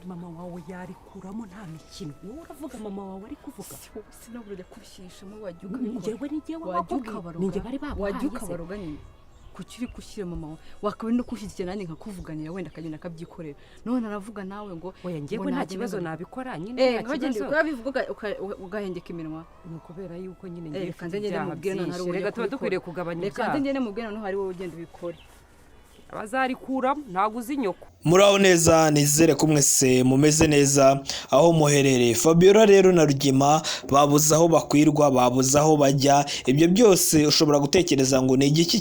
mama wawe yarikuramo nta mikino wowe uravuga mama wawe ari kuvuga sinabura kubishishamo wajya ukabikora njyewe ni njyewe wakukabaroga ninjye bari babahaye wajya ukabaroga nyine kuki uri gushyira mama wawe wakaba no kushyigikira nanjye nkakuvuganira wenda akagenda akabyikorera none aravuga nawe ngo oya njyewe nta kibazo nabikora nyine nta kibazo ukabivuga ugahengeka iminwa ni ukubera yuko nyine ngiye kanze ngende mubwire none hari reka tuba dukwiriye kugabanya ibyaha kanze ngende mubwire none hari wowe ugenda ubikore abazarikuramo ntago uzi inyoko muraho neza nizere ko mwese mumeze neza aho muherereye. Fabiola rero na Rugema babuze aho bakwirwa babuze aho bajya, ibyo byose ushobora gutekereza ngo ni igiki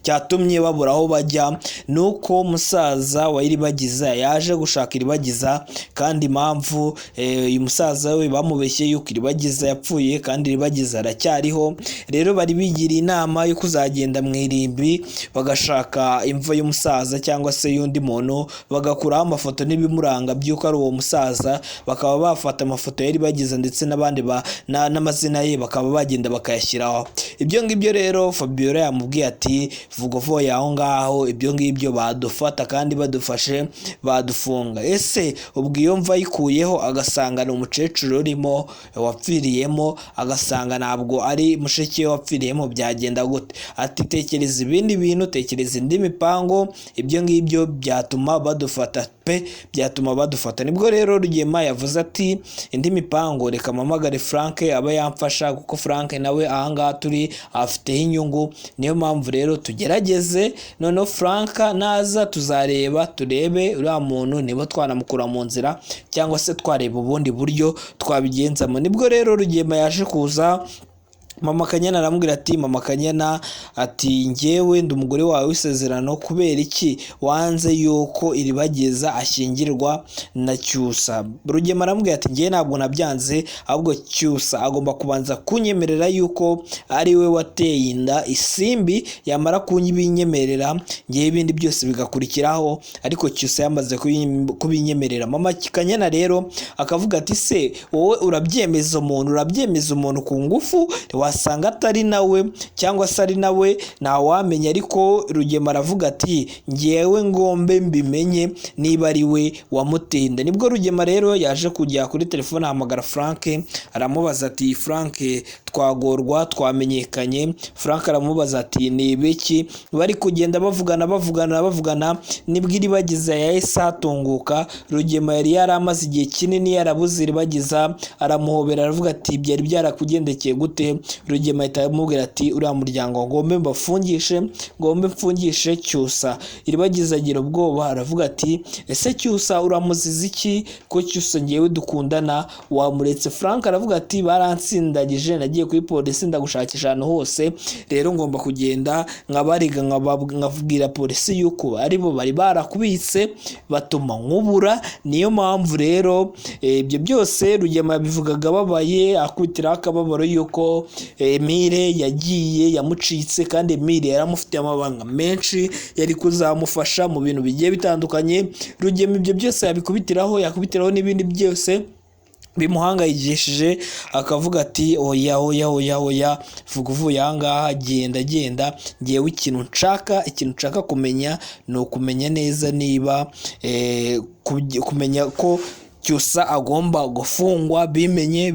cyatumye babura aho bajya. Nuko musaza wa Iribagiza yaje gushaka Iribagiza kandi impamvu uyu musaza we bamubeshye yuko Iribagiza yapfuye kandi Iribagiza aracyariho. Rero bari bigira inama yo kuzagenda mu irimbi bagashaka imva y'umusaza cyangwa se y'undi muntu bagakuraho amafoto n'ibimuranga by'uko ari uwo musaza, bakaba bafata amafoto yari bagize ndetse n'abandi n'amazina ye bakaba bagenda bakayashyiraho. Ibyo ngibyo rero Fabiola yamubwiye ati vuga vuba aho ngaho, ibyo ngibyo badufata kandi badufashe badufunga. Ese ubwo iyo mva yikuyeho agasanga ni umukecuru urimo wapfiriyemo, agasanga ntabwo ari mushiki we wapfiriyemo, byagenda gute? Ati tekereza ibindi bintu, tekereza indi mipango, ibyo ngibyo byatuma badufata pe, byatuma badufata. Nibwo rero Rugema yavuze ati indi mipango reka mpamagare Frank aba yamfasha, kuko Frank nawe ahangaha turi afiteho inyungu. Niyo mpamvu rero tugerageze, noneho Frank naza tuzareba turebe uriya muntu niba twanamukura mu nzira cyangwa se twareba ubundi buryo twabigenzamo. Nibwo rero Rugema yaje kuza, Mama Kanyana aramubwira ati Mama Kanyana ati njyewe ndi umugore wawe w'isezerano, kubera iki wanze yuko Iribagiza ashyingirwa na Cyusa? Rugema aramubwira ati njyewe ntabwo nabyanze, ahubwo Cyusa agomba kubanza kunyemerera yuko ari we wateye inda Isimbi, yamara kunyibinyemerera njyewe ibindi byose bigakurikiraho, ariko Cyusa yamaze kubinyemerera. Mama Kanyana rero akavuga ati se wowe urabyemeza umuntu ku ngufu, wasanga atari nawe cyangwa se ari nawe ntawamenya. Ariko Rugema aravuga ati ngewe ngombe mbimenye niba ari we wamutenda. Nibwo Rugema rero yaje kujya kuri telefone ahamagara Frank, aramubaza ati Frank twagorwa twamenyekanye. Frank aramubaza ati ni ibiki? Bari kugenda bavugana nibwo Iribagiza yahise atunguka. Rugema yari yaramaze igihe kinini yarabuze Iribagiza, aramuhobera aravuga ati byari byarakugendekeye gute? Rugema ahita amubwira ati uriya muryango ngombe mfungishe Cyusa. Iribagiza agira ubwoba aravuga ati ese Cyusa uramuziza iki ko Cyusa ngewe dukundana wamuretse? Frank aravuga ati baransindagije, nagiye kuri polisi ndagushakisha ahantu hose, rero ngomba kugenda nkabariga nkabwira polisi yuko aribo bari barakubitse batuma nkubura. Niyo mpamvu rero ibyo byose Rugema yabivugaga babaye, akubitiraho akababaro yuko Emile yagiye yamucitse, kandi Emile yaramufitiye amabanga menshi yari kuzamufasha mu bintu bigiye bitandukanye. Rugema ibyo byose yakubitiraho n'ibindi byose bimuhangayikishije, akavuga ati oya vuga uvuye ahangaha, genda ngewe ikintu nshaka kumenya ni ukumenya neza niba kumenya ko Cyusa agomba gufungwa bimenye